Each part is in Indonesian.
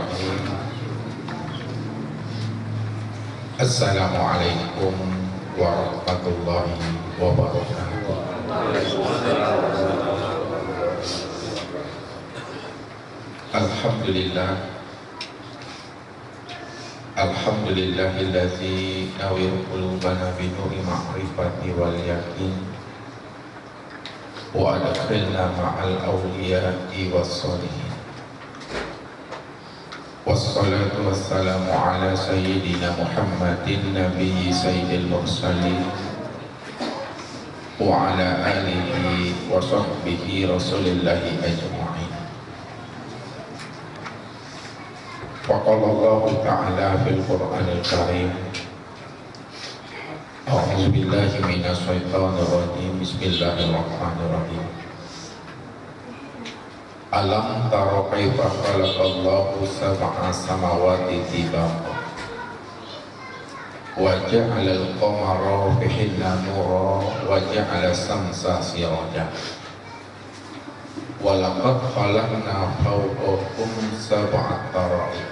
Bismillahirrahmanirrahim. Assalamualaikum warahmatullahi wabarakatuh. Alhamdulillah, alhamdulillahillazi nawwir qulubana binuri ma'rifati wal yaqin wa adkhilna ma'al awliya'i was sholihin. Wassalatu wassalamu ala sayyidina Muhammadin nabiyyi sayyidil mursalin wa ala alihi wa sahbihi rasulillahi ajma'in. Faqala Allah ta'ala fil Qur'anil Karim, a'udzu billahi minasy syaithanir rajim. Bismillahirrahmanirrahim. Alam tara kaifa khalaqallahu sab'a samawati tibaqa wa ja'ala al-qamara fihinna nura wa ja'ala as-samsa siraja wa laqad khalaqna fawqakum sab'a tara'ib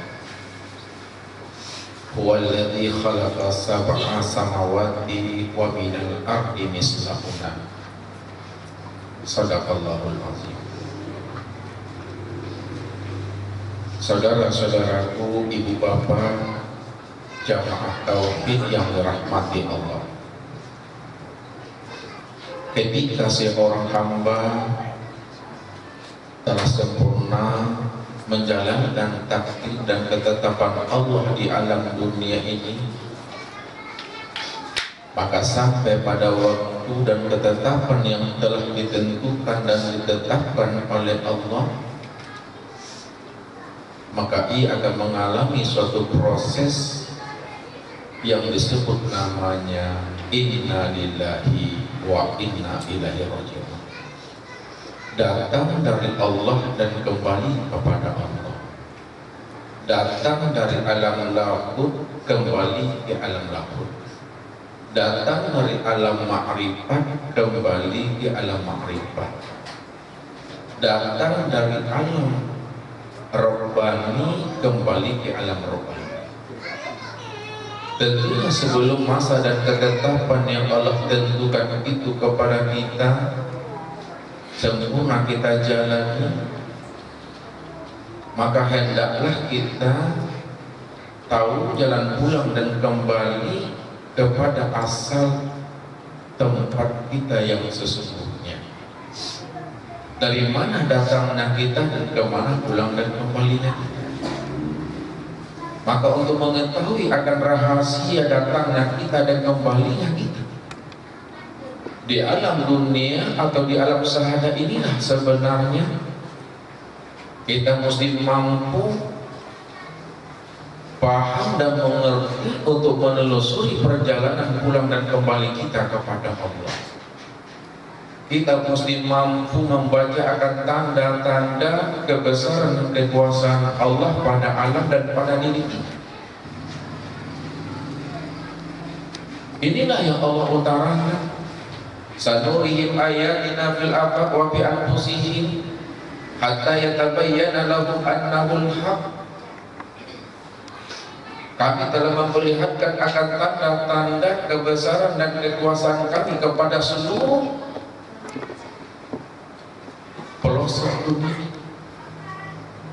huwa alladhi khalaqa sab'a samawati wa minal ardi mislahunna. Shadaqallahul azim. Saudara-saudaraku, ibu bapak, jamaah tauhid yang dirahmati Allah. Ketika seorang hamba telah sempurna menjalankan takdir dan ketetapan Allah di alam dunia ini, maka sampai pada waktu dan ketetapan yang telah ditentukan dan ditetapkan oleh Allah, maka ia akan mengalami suatu proses yang disebut namanya inna lillahi wa inna ilaihi raji'un. Datang dari Allah dan kembali kepada Allah. Datang dari alam lahud kembali ke alam lahud. Datang dari alam ma'rifat kembali ke alam ma'rifat. Datang dari alam Rabbani kembali ke alam Rabbani. Tentunya sebelum masa dan ketetapan yang Allah tentukan itu kepada kita sempurna kita jalani, maka hendaklah kita tahu jalan pulang dan kembali kepada asal tempat kita yang sesungguhnya. Dari mana datangnya kita dan kemana pulang dan kembalinya kita. Maka untuk mengetahui akan rahasia datangnya kita dan kembalinya kita di alam dunia atau di alam syahadat inilah sebenarnya kita mesti mampu paham dan mengerti untuk menelusuri perjalanan pulang dan kembali kita kepada Allah. Kita mesti mampu membaca akan tanda-tanda kebesaran dan kekuasaan Allah pada alam dan pada diri kita. Inilah yang Allah utarakan. Sanurihim ayatina fil afaq wa fi anfusihim hatta yatabayyana lahum annahul haq. Kami telah memperlihatkan akan tanda-tanda kebesaran dan kekuasaan kami kepada seluruh pelosok dunia,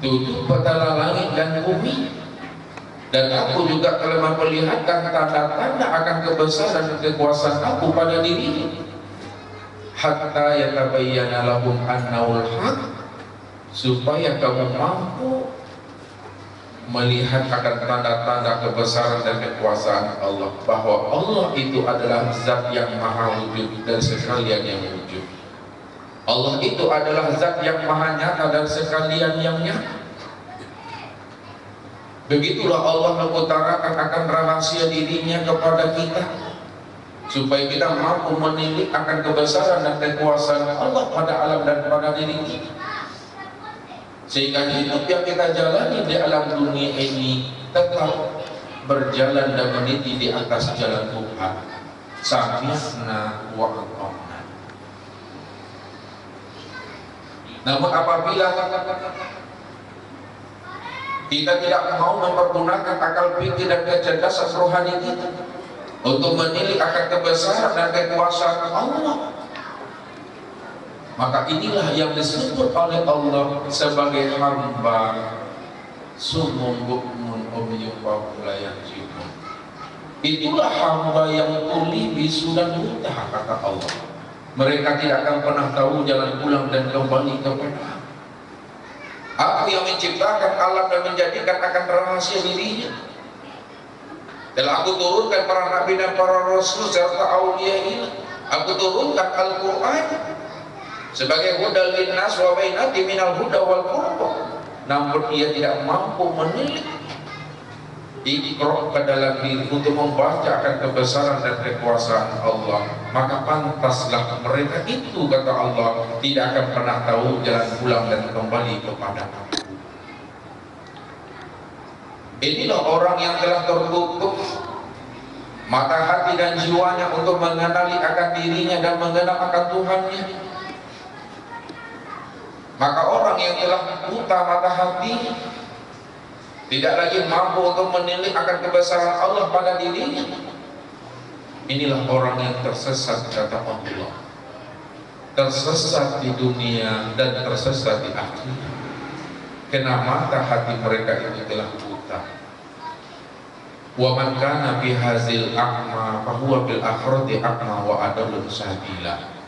tutup petala langit dan bumi, dan aku juga telah memperlihatkan tanda-tanda akan kebesaran dan kekuasaan aku pada dirimu, hatta yatabayyana lahum annahul haq, supaya kamu mampu melihat akan tanda-tanda kebesaran dan kekuasaan Allah, bahwa Allah itu adalah zat yang maha wujud dan sekalian yang wujud. Allah itu adalah zat yang maha nyata dan sekalian yang nyata. Begitulah Allah mengutarakan akan rahasia dirinya kepada kita, supaya kita mampu menilik akan kebesaran dan kekuasaan Allah pada alam dan pada diri kita. Sehingga hidup yang kita jalani di alam dunia ini tetap berjalan dan meniti di atas jalan Tuhan. Sami'na wa ata'na. Namun apabila Kita tidak mau mempergunakan akal pikir dan kecerdasan rohani kita untuk menilai akan kebesaran dan kekuasaan Allah. Maka inilah yang disebut oleh Allah sebagai hamba sumum bukmun umyum fa'ulayan jimun. Itulah hamba yang tuli bisu dan buta, kata Allah. Mereka tidak akan pernah tahu jalan pulang dan kembali kepada Aku yang menciptakan alam dan menjadikan akan rahasia dirinya. Telah aku turunkan para nabi dan para rasul serta aulia ini. Aku turunkan Al-Quran sebagai hudal linnas wa bainati minal huda wal furqan. Namun ia tidak mampu menilik Iqra ke dalam diri untuk membaca akan kebesaran dan kekuasaan Allah. Maka pantaslah mereka itu, kata Allah, tidak akan pernah tahu jalan pulang dan kembali kepada Aku. Inilah orang yang telah tertutup mata hati dan jiwanya untuk mengenali akan dirinya dan mengenal akan Tuhannya. Maka orang yang telah buta mata hatinya tidak lagi mampu untuk menilai akan kebesaran Allah pada dirinya. Inilah orang yang tersesat, kata Allah. Tersesat di dunia dan tersesat di akhirat. Karena mata hati mereka itu telah buta. Wa man kana bi hazil a'ma fa huwa bil akhirati a'ma wa adallu sabila.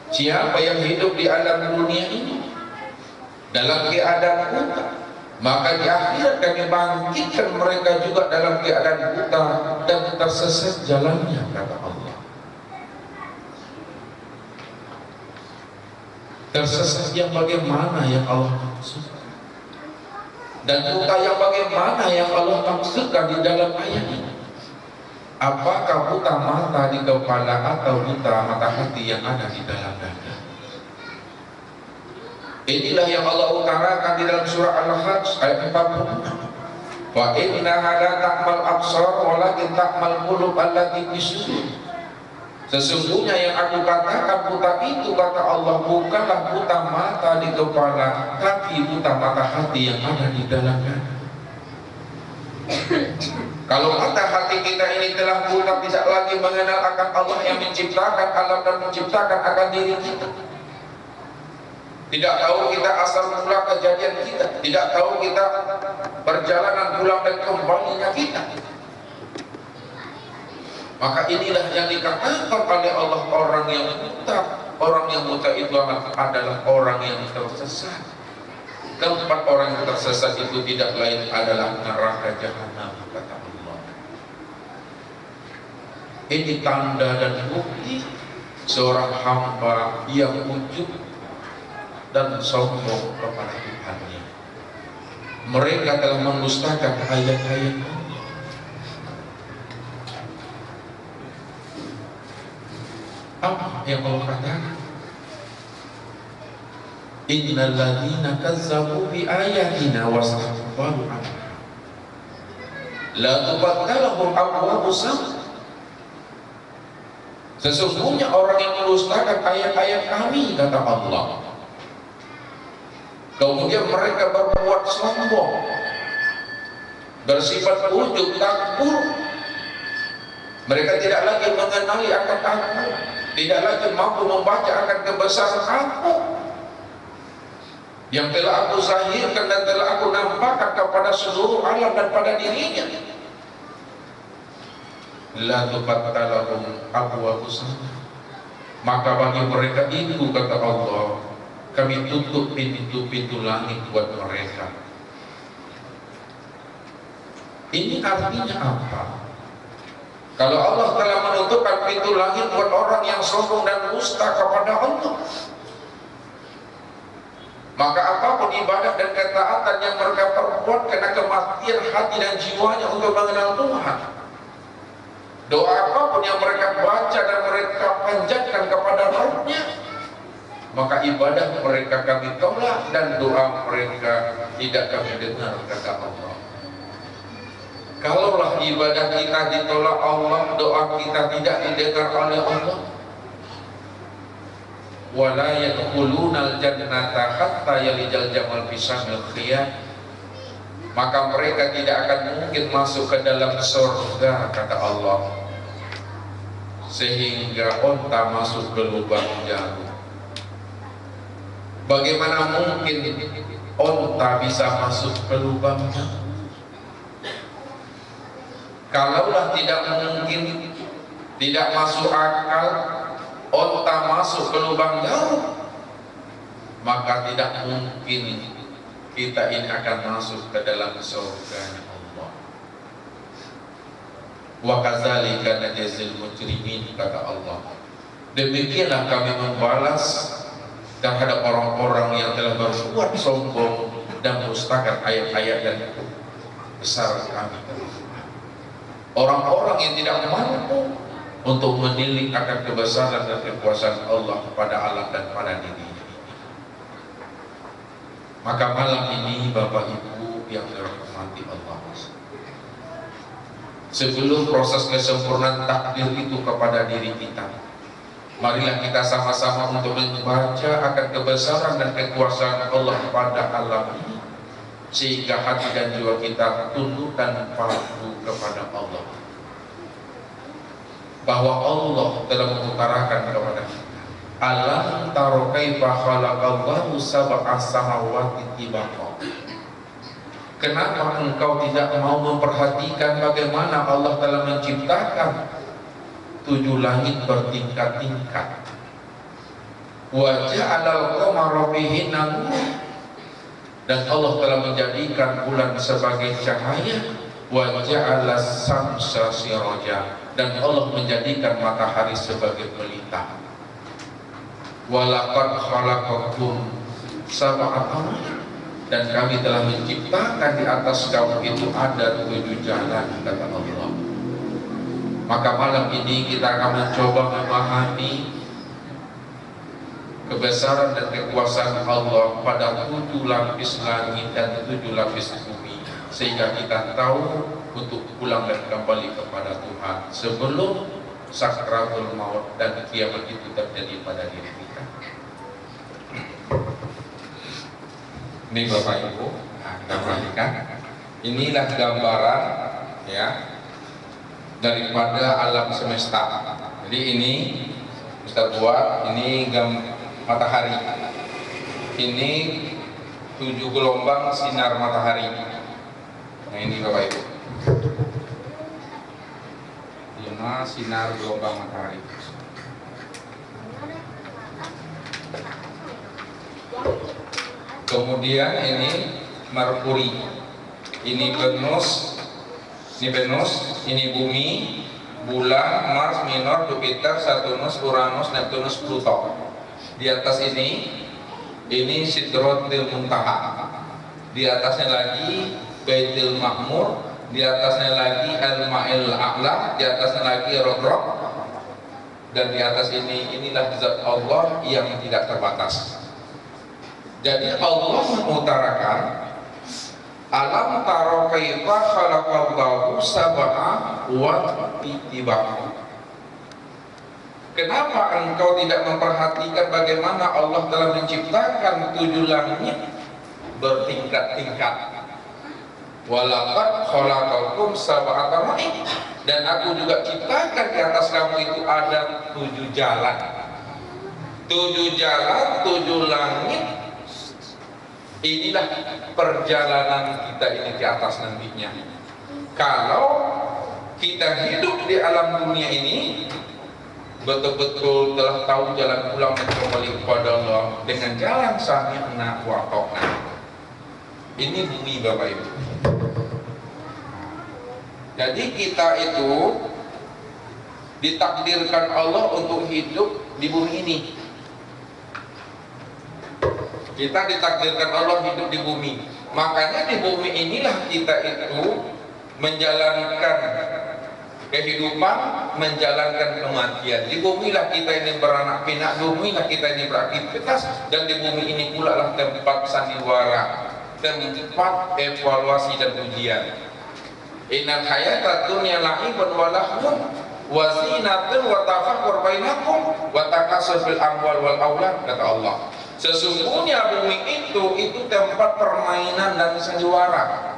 Siapa yang hidup di alam dunia ini dalam keadaan buta, maka di akhirat kami bangkitkan mereka juga dalam keadaan buta dan tersesat jalannya, kata Allah. Tersesat yang bagaimana yang Allah maksudkan, dan buta yang bagaimana yang Allah maksudkan di dalam ayat ini. Apakah buta mata di kepala atau buta mata hati yang ada di dalam dada? Inilah yang Allah utarakan di dalam surah Al-Hajj ayat 46. Wa innaha la ta'mal absar walakin ta'mal qulub allati fi sudur. Sesungguhnya yang aku katakan buta itu, kata Allah, bukanlah buta mata di kepala, tapi buta mata hati yang ada di dalam dada. Kalau mata hati kita ini telah buta, tidak lagi mengenal akan Allah yang menciptakan alam dan menciptakan akan diri kita. Tidak tahu kita asal mula kejadian kita, tidak tahu kita perjalanan pulang dan kembalinya kita. Maka inilah yang dikatakan oleh Allah, orang yang buta. Orang yang buta itu adalah orang yang tersesat. Keempat orang yang tersesat itu tidak lain adalah neraka jahanam, kata Allah. Ini tanda dan bukti seorang hamba yang ujub dan sombong kepada Tuhannya. Mereka telah mendustakan ayat-ayat Allah. Apa yang Allah katakan? Innal ladzina kazzabu bi ayatina wastakbaru anha la tubaddalahum abwabus sama. Sesungguhnya orang yang mendustakan ayat-ayat kami, kata Allah, kemudian mereka berbuat sombong, bersifat ujub, takbur. Mereka tidak lagi mengenali akan Aku, tidak lagi mampu membaca akan kebesaran Aku yang telah Aku zahirkan dan telah Aku nampakkan kepada seluruh alam dan pada dirinya. La tubattalahum abwabus sama. Maka bagi mereka itu, kata Allah, kami tutup pintu-pintu langit buat mereka. Ini artinya apa? Kalau Allah telah menutupkan pintu langit buat orang yang sombong dan dusta kepada Allah, maka apapun ibadah dan ketaatan yang mereka perbuat karena kematian hati dan jiwanya untuk mengenal Tuhan, doa apapun yang mereka baca dan mereka panjatkan kepada Rabb-Nya, maka ibadah mereka kami tolak dan doa mereka tidak kami dengar, kata Allah. Kalaulah ibadah kita ditolak Allah, doa kita tidak didengar oleh Allah, wala yadkhulunal jannata hatta yalijal jamal fisamil khiyat, maka mereka tidak akan mungkin masuk ke dalam surga, kata Allah. Sehingga onta masuk ke lubang jarum. Bagaimana mungkin onta bisa masuk ke lubang jarum? Kalaulah tidak mungkin, tidak masuk akal onta masuk ke lubang jarum, maka tidak mungkin kita ini akan masuk ke dalam surga Allah. Wa kadzalika najzil mujrimin, kata Allah. Demikianlah kami membalas terhadap orang-orang yang telah berbuat sombong dan mendustakan ayat-ayat dan besar kami. Orang-orang yang tidak mampu untuk menilik akan kebesaran dan kekuasaan Allah pada alam dan pada dirinya. Maka malam ini Bapak Ibu yang dirahmati Allah, sebelum proses kesempurnaan takdir itu kepada diri kita, marilah kita sama-sama untuk membaca akan kebesaran dan kekuasaan Allah pada alam ini, sehingga hati dan jiwa kita tunduk dan patuh kepada Allah, bahwa Allah telah mengutarakan kepada kita, alam taro kaifa khalaqallahu sab'a samawati tibaqa. Kenapa engkau tidak mau memperhatikan bagaimana Allah telah menciptakan 7 langit bertingkat-tingkat? Wa ja'alal qamara fihinna nur, dan Allah telah menjadikan bulan sebagai cahaya. Wa ja'alas samsa siraja, dan Allah menjadikan matahari sebagai pelita. Walaqad khalaqakum sab'a taraik, dan kami telah menciptakan di atas kamu itu ada 7 jalan, kata Allah. Maka malam ini kita akan mencoba memahami kebesaran dan kekuasaan Allah pada 7 lapis langit dan 7 lapis bumi, sehingga kita tahu untuk pulang dan kembali kepada Tuhan sebelum sakratul maut dan kiamat itu terjadi pada diri kita. Ini Bapak Ibu, kita perhatikan, inilah gambaran ya daripada alam semesta. Jadi ini kita buat, ini matahari, ini 7 gelombang sinar matahari. Nah ini Bapak Ibu, ini sinar gelombang matahari. Kemudian ini Merkuri, ini Venus, ini bumi, bulan, Mars, Minor, Jupiter, Saturnus, Uranus, Neptunus, Pluto. Di atas ini Sidratul Muntaha. Di atasnya lagi Baitul Ma'mur, di atasnya lagi Al-Ma'il A'la, di atasnya lagi Rodrok, dan di atas inilah zat Allah yang tidak terbatas. Jadi Allah mengutarakan alam taro kaifa khalaqallahu sab'a wa tibaqa. Kenapa engkau tidak memperhatikan bagaimana Allah telah menciptakan 7 langit bertingkat-tingkat? Walaqad khalaqakum sab'a taraik, dan aku juga ciptakan di atas kamu itu ada 7 jalan. 7 jalan, 7 langit. Inilah perjalanan kita ini di atas nantinya. Kalau kita hidup di alam dunia ini betul-betul telah tahu jalan pulang dan kembali kepada Allah dengan jalan sami'na wa ata'na. Ini bumi Bapak Ibu. Jadi kita itu ditakdirkan Allah untuk hidup di bumi ini. Kita ditakdirkan Allah hidup di bumi. Makanya di bumi inilah kita itu menjalankan kehidupan, menjalankan kematian. Di bumi lah kita ini beranak pinak, di bumi lah kita ini beraktivitas, dan di bumi ini pula lah tempat sandiwara, tempat evaluasi dan ujian. Innal hayata dunya la'ibun wa lahwun wa zinatun wa tafakkur bainakum wa takasur fil amwal wal aulad, kata Allah. Sesungguhnya bumi itu tempat permainan dan sandiwara,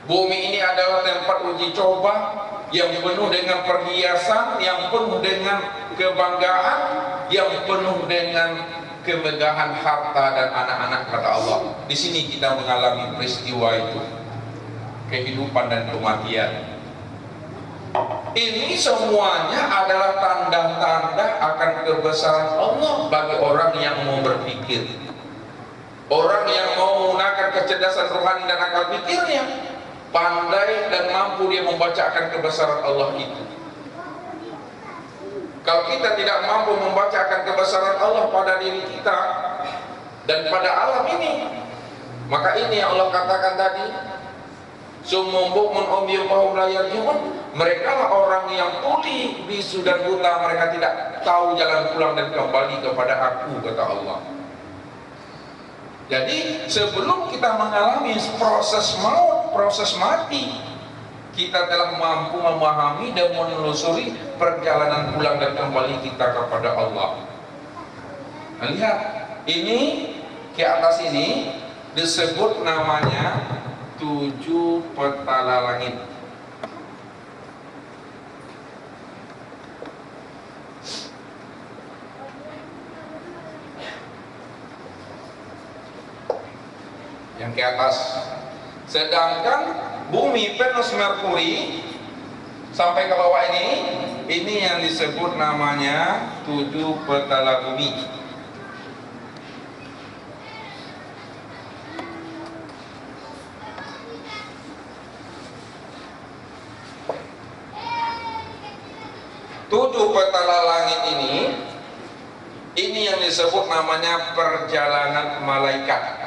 Bumi ini adalah tempat uji coba yang penuh dengan perhiasan, yang penuh dengan kebanggaan, yang penuh dengan kemegahan harta dan anak-anak, kata Allah. Di sini kita mengalami peristiwa itu, kehidupan dan kematian. Ini semuanya adalah tanda-tanda akan kebesaran Allah bagi orang yang mau berpikir, orang yang mau menggunakan kecerdasan rohani dan akal pikirnya, pandai dan mampu dia membaca akan kebesaran Allah itu. Kalau kita tidak mampu membacakan kebesaran Allah pada diri kita dan pada alam ini, maka ini yang Allah katakan tadi, summum bukmun umyun fahum la yarji'un. Mereka lah orang yang tuli, bisu dan buta, mereka tidak tahu jalan pulang dan kembali kepada Aku, kata Allah. Jadi sebelum kita mengalami proses maut, proses mati, kita telah mampu memahami dan menelusuri perjalanan pulang dan kembali kita kepada Allah. Nah, lihat, ini ke atas ini disebut namanya 7 petala langit. Yang ke atas. Sedangkan bumi Venus Merkuri sampai ke bawah ini yang disebut namanya 7 petala bumi. Tujuh petala langit ini yang disebut namanya perjalanan malaikat.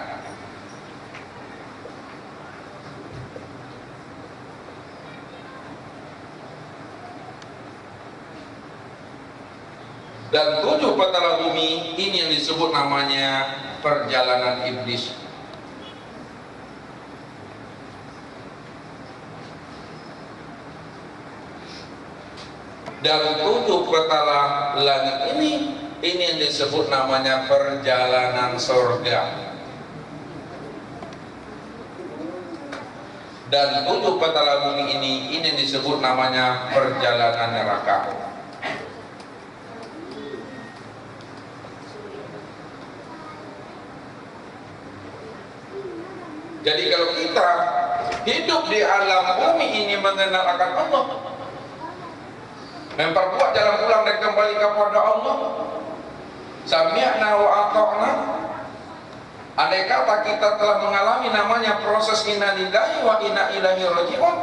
Dan 7 petala bumi ini yang disebut namanya perjalanan iblis. Dan 7 petala langit ini yang disebut namanya perjalanan surga. Dan 7 petala bumi ini yang disebut namanya perjalanan neraka. Jadi kalau kita hidup di alam bumi ini mengenal akan Allah, memperbuat jalan pulang dan kembali kepada Allah, sami'na wa ata'na, andai kata kita telah mengalami namanya proses inna lillahi wa inna ilaihi raji'un,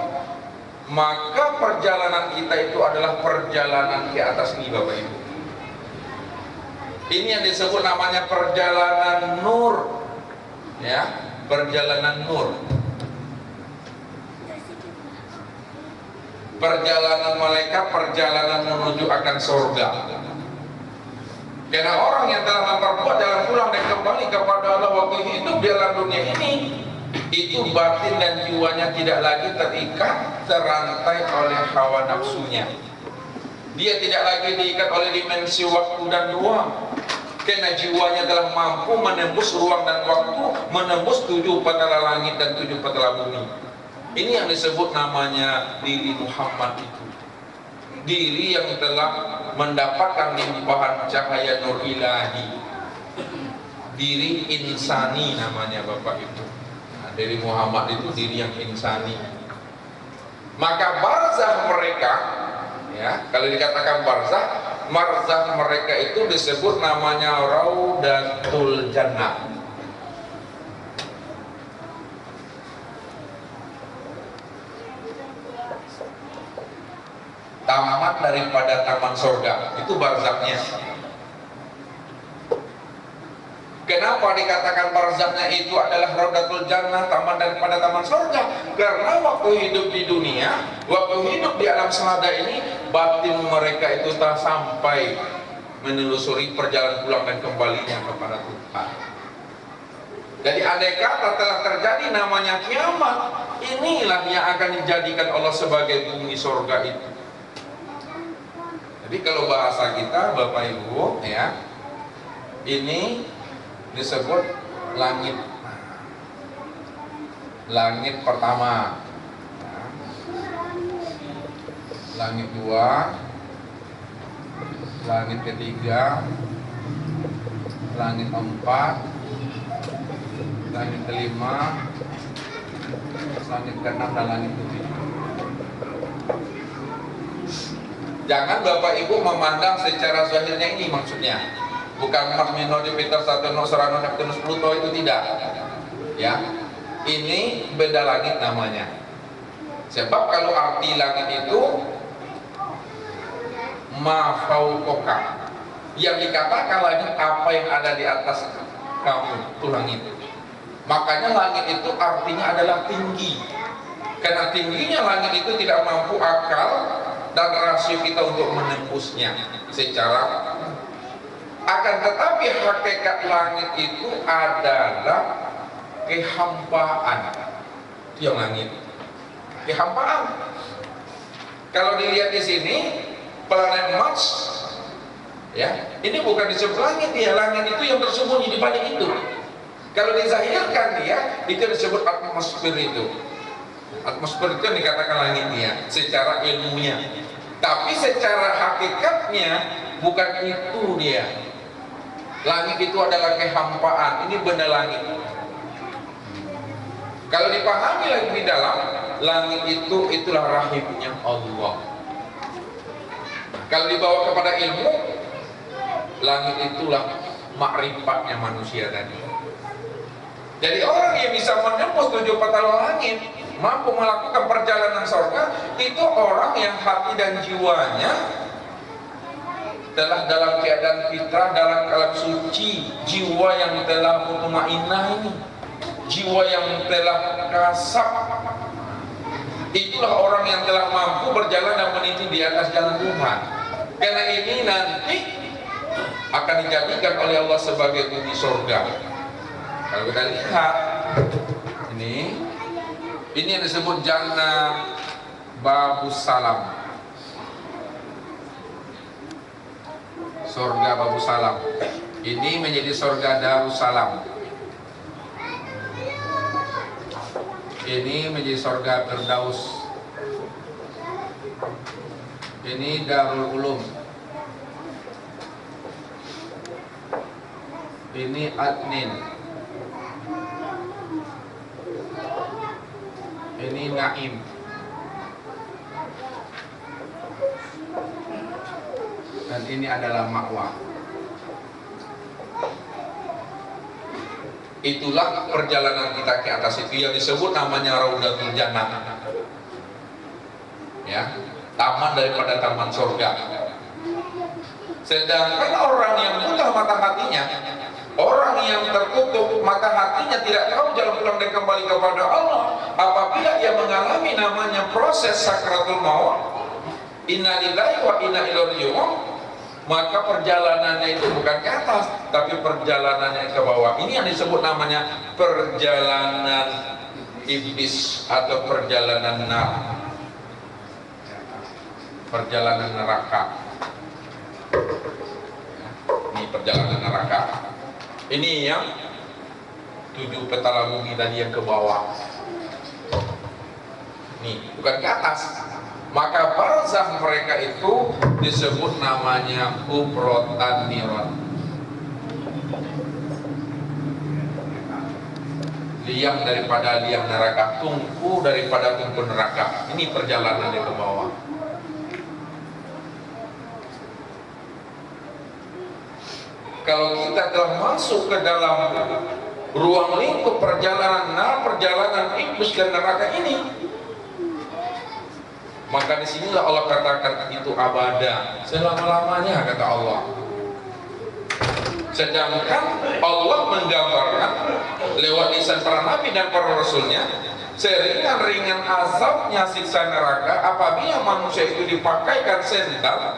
maka perjalanan kita itu adalah perjalanan ke atas ini, Bapak Ibu. Ini yang disebut namanya perjalanan nur, ya. Perjalanan nur, perjalanan malaikat, perjalanan menuju akan surga. Karena orang yang telah memperbuat jalan pulang dan kembali kepada Allah waktu hidup di alam dunia ini, itu batin dan jiwanya tidak lagi terikat, terantai oleh hawa nafsunya. Dia tidak lagi diikat oleh dimensi waktu dan ruang, karena jiwanya telah mampu menembus ruang dan waktu, menembus 7 petala langit dan 7 petala bumi. Ini yang disebut namanya diri Muhammad itu, diri yang telah mendapatkan limpahan cahaya nur ilahi, diri insani namanya, Bapak Ibu. Nah, diri Muhammad itu diri yang insani. Maka barzah mereka, ya, kalau dikatakan barzah mereka itu disebut namanya Raudatul Jannah. Tamat daripada taman surga, itu barzaknya. Kenapa dikatakan barzaknya itu adalah Raudatul Jannah, taman daripada taman surga? Karena waktu hidup di dunia, waktu hidup di alam semada ini, batin mereka itu tak sampai menelusuri perjalanan pulang dan kembalinya kepada Tuhan. Jadi andai kata telah terjadi namanya kiamat, inilah yang akan dijadikan Allah sebagai bumi surga itu. Jadi kalau bahasa kita, Bapak Ibu, ya, ini disebut langit. Langit pertama, langit dua, langit ketiga, langit empat, langit kelima, langit keenam, dan langit ketujuh. Jangan Bapak Ibu memandang secara zahirnya ini maksudnya. Bukan Mars, Minor, Jupiter, Saturnus, Uranus, Neptunus, Pluto, itu tidak. Ya, ini beda langit namanya. Sebab kalau arti langit itu ma fauqoka, yang dikatakan langit apa yang ada di atas kamu, itu langit. Makanya langit itu artinya adalah tinggi. Karena tingginya langit itu tidak mampu akal dan rasio kita untuk menembusnya secara. Akan tetapi hakikat langit itu adalah kehampaan. Itu yang langit, kehampaan. Kalau dilihat di sini planet Mars, ya, ini bukan disebut langit ya, langit itu yang tersembunyi di balik itu. Kalau dizahirkan dia, itu disebut atmosfer itu. Atmosfer itu yang dikatakan langitnya secara ilmunya. Tapi secara hakikatnya bukan itu dia. Langit itu adalah kehampaan. Ini benda langit. Kalau dipahami lagi di dalam, langit itu itulah rahimnya Allah. Kalau dibawa kepada ilmu, langit itulah makrifatnya manusia tadi. Jadi orang yang bisa menembus 7 petalung langit, mampu melakukan perjalanan surga, itu orang yang hati dan jiwanya telah dalam keadaan fitrah, dalam keadaan suci, jiwa yang telah mutmainnah ini, jiwa yang telah kasab. Itulah orang yang telah mampu berjalan dan meniti di atas jalan Tuhan. Karena ini nanti akan dijadikan oleh Allah sebagai bumi surga. Kalau kita lihat ini yang disebut Jannah Babus Salam, surga Babus Salam. Ini menjadi surga Darussalam. Ini menjadi surga Firdaus. Ini Darul Ulum. Ini Adnin. Ini Naim. Dan ini adalah Ma'wa. Itulah perjalanan kita ke atas itu yang disebut namanya Raudatul Jannah. Ya, taman daripada taman surga. Sedangkan orang yang buta mata hatinya, orang yang tertutup mata hatinya, tidak tahu jalan pulang dan kembali kepada Allah, apabila ia mengalami namanya proses sakratul maut, inna lillahi wa inna ilaihi raji'un, maka perjalanannya itu bukan ke atas, tapi perjalanannya ke bawah. Ini yang disebut namanya perjalanan iblis atau perjalanan perjalanan neraka. Ini perjalanan neraka. Ini yang 7 petala bumi tadi yang ke bawah. Nih, bukan ke atas. Maka barzakh mereka itu disebut namanya kubrotan niron, liang daripada liang neraka, tungku daripada tungku neraka. Ini perjalanan di ke bawah. Kalau kita telah masuk ke dalam ruang lingkup perjalanan iblis dan neraka ini, maka disinilah Allah katakan itu abada, selama-lamanya, kata Allah. Sedangkan Allah menggambarkan lewat lisan para nabi dan para rasulnya, seringan-ringan azabnya siksa neraka apabila manusia itu dipakaikan sendal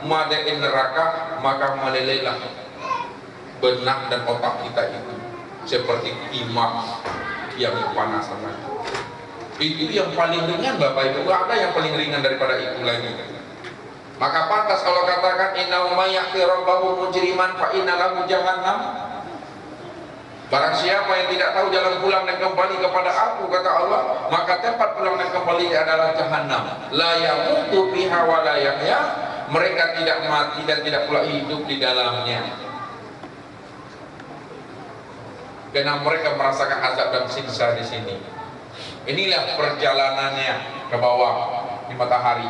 madain neraka, maka melelehlah benak dan otak kita itu seperti timah yang kepanasan. Itu yang paling ringan, Bapak Ibu. Gak ada yang paling ringan daripada itu lagi. Maka pantas Allah katakan inna may yaqi rabbahu mujriman fa inna lahu jahannam. Barang siapa yang tidak tahu jalan pulang dan kembali kepada aku, kata Allah, maka tempat pulang dan kembali adalah Jahannam. La yamutu biha wa la yahya. Mereka tidak mati dan tidak pula hidup di dalamnya. Karena mereka merasakan azab dan siksa di sini. Inilah perjalanannya ke bawah di matahari.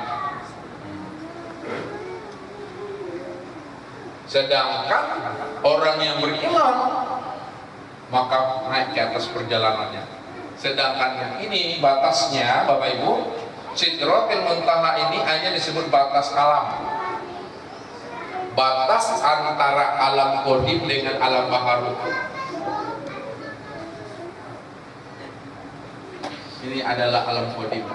Sedangkan orang yang beriman maka naik ke atas perjalanannya. Sedangkan yang ini batasnya, Bapak Ibu, Sidratul Muntaha ini hanya disebut batas alam. Batas antara alam qadim dengan alam baharut. Ini adalah alam qadim.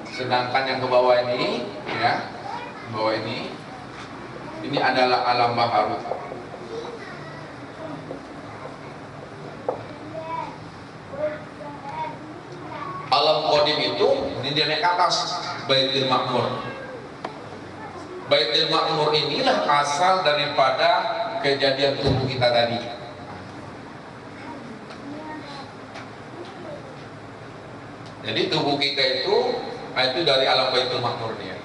Sedangkan yang ke bawah ini, ya, ke bawah ini adalah alam baharut. Alam qadim itu ini dia naik ke atas Baitul Ma'mur. Baitul Ma'mur inilah asal daripada kejadian tubuh kita tadi. Jadi tubuh kita itu dari alam Baitul Ma'mur dia.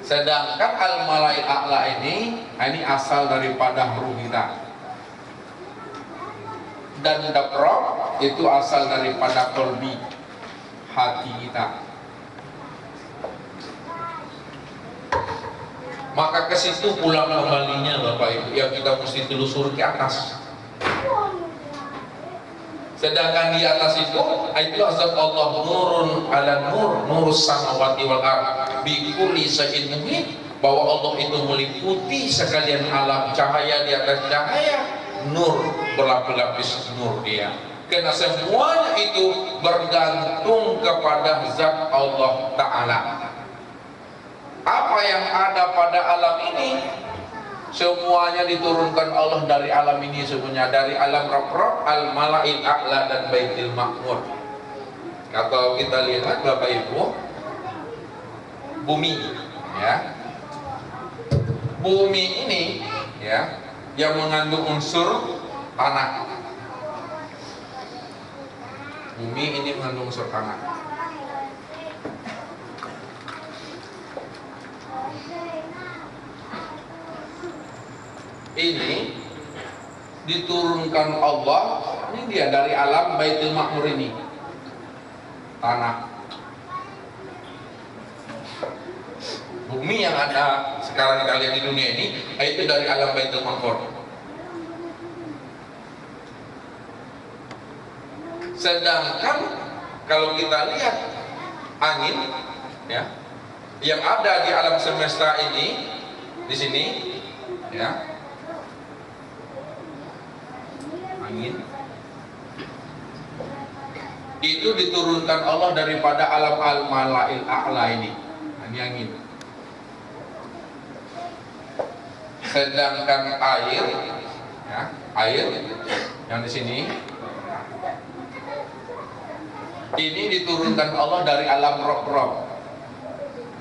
Sedangkan al-malail a'la ini asal daripada ruh kita. Dan dabrok itu asal daripada kolbi, hati kita. Maka ke situ pulang kembalinya Bapak Ibu, yang kita mesti telusur ke atas. Sedangkan di atas itu azab Allah nurun ala nur, nurus samawati wal ardh bi kulli syai'in muhit, bahwa Allah itu meliputi sekalian alam, cahaya di atas cahaya, nur berlapis-lapis nur dia. Karena semuanya itu bergantung kepada zat Allah Ta'ala. Apa yang ada pada alam ini semuanya diturunkan Allah dari alam ini, semuanya dari alam Rabb, al-Mala'il A'la dan Baitul Ma'mur. Kalau kita lihat Bapak Ibu, bumi, ya, bumi ini, ya, yang mengandung unsur tanah. Bumi ini mengandung unsur tanah. Ini diturunkan Allah, ini dia dari alam Baitul Ma'mur ini, tanah. Bumi yang ada sekarang kita lihat di dunia ini itu dari alam Baitul Ma'mur. Sedangkan kalau kita lihat angin, ya, yang ada di alam semesta ini, di sini, ya, angin itu diturunkan Allah daripada alam al-Mala'il A'la ini. Ini angin. Sedangkan air, ya, air yang di sini ini diturunkan Allah dari alam Rabb,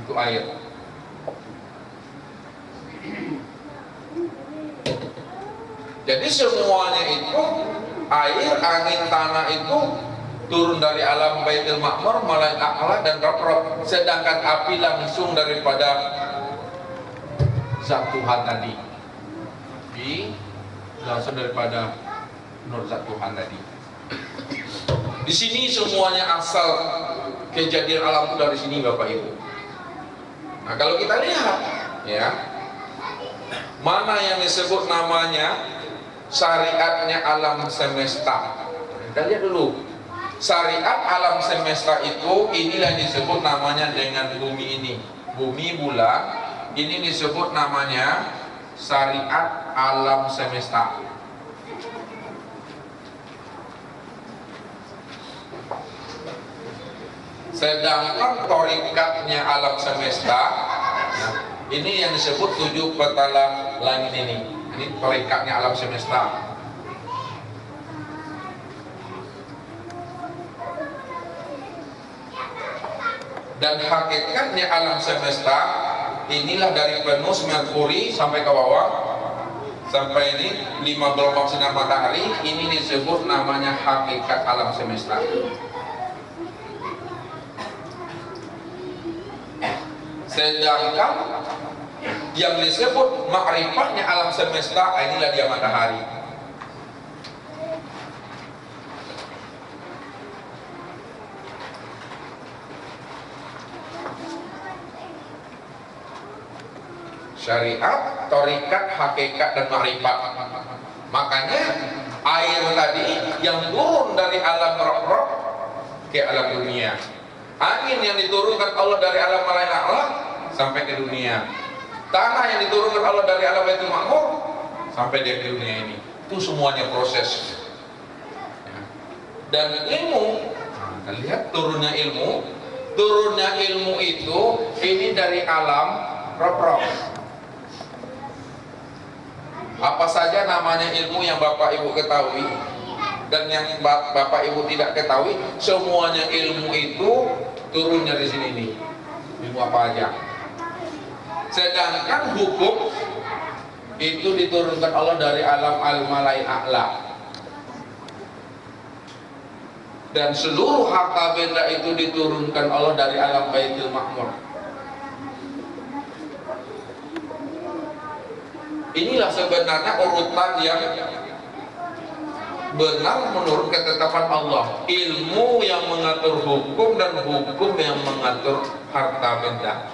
itu air. Jadi semuanya itu, air, angin, tanah itu turun dari alam Baitul Ma'mur, Mala'il A'la dan Rabb. Sedangkan api langsung daripada zat Tuhan tadi, langsung daripada nur zat Tuhan tadi. Di sini semuanya asal kejadian alam itu dari sini Bapak Ibu. Nah kalau kita lihat, ya, mana yang disebut namanya syariatnya alam semesta. Kita lihat dulu. Syariat alam semesta itu, inilah yang disebut namanya dengan bumi ini. Bumi bulan, ini disebut namanya syariat alam semesta. Sedangkan torikatnya alam semesta, ini yang disebut 7 petala langit ini. Ini torikatnya alam semesta. Dan hakikatnya alam semesta, inilah dari Venus, Merkuri sampai ke bawah, sampai ini 5 gelombang sinar matahari. Ini disebut namanya hakikat alam semesta. Sedangkan yang disebut ma'rifatnya alam semesta, inilah dia matahari. Syariat, torikat, hakikat, dan ma'rifat. Makanya air tadi yang turun dari alam roh-roh ke alam dunia, angin yang diturunkan Allah dari alam malaikat Allah sampai ke dunia, tanah yang diturunkan Allah dari alam Baitul Ma'mur sampai dia ke dunia ini. Itu semuanya proses. Dan ilmu, nah, lihat turunnya ilmu itu ini dari alam roh-roh. Apa saja namanya ilmu yang Bapak Ibu ketahui dan yang Bapak Ibu tidak ketahui, semuanya ilmu itu turunnya di sini nih. Ilmu apa aja. Sedangkan hukum itu diturunkan Allah dari alam al-malai a'la. Dan seluruh harta benda itu diturunkan Allah dari alam Baitul Ma'mur. Inilah sebenarnya urutan yang benar menurut ketetapan Allah. Ilmu yang mengatur hukum dan hukum yang mengatur harta benda.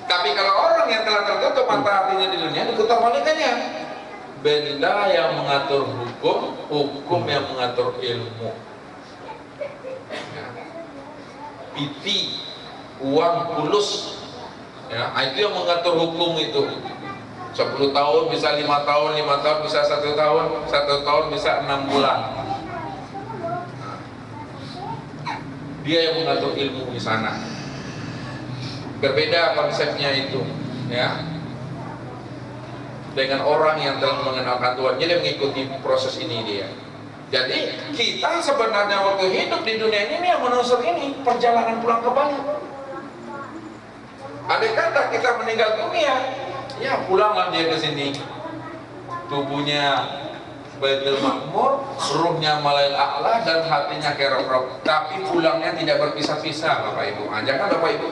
Tapi kalau orang yang telah tertutup mata hatinya di dunia, diputar baliknya. Benda yang mengatur hukum, hukum yang mengatur ilmu. Piti, uang, fulus, ya, itu yang mengatur hukum itu. 10 tahun bisa 5 tahun, 5 tahun bisa 1 tahun, 1 tahun bisa 6 bulan. Dia yang mengatur ilmu di sana. Berbeda konsepnya itu, ya, dengan orang yang telah mengenalkan Tuhan. Jadi mengikuti proses ini dia. Jadi kita sebenarnya waktu hidup di dunia ini yang menusuk ini perjalanan pulang ke Bali. Andai kata kita meninggal dunia, ya pulanglah dia ke sini. Tubuhnya Baitul Ma'mur, ruhnya Malail A'la, dan hatinya ke roh-roh. Tapi pulangnya tidak berpisah-pisah, Bapak Ibu. Jangan Bapak Ibu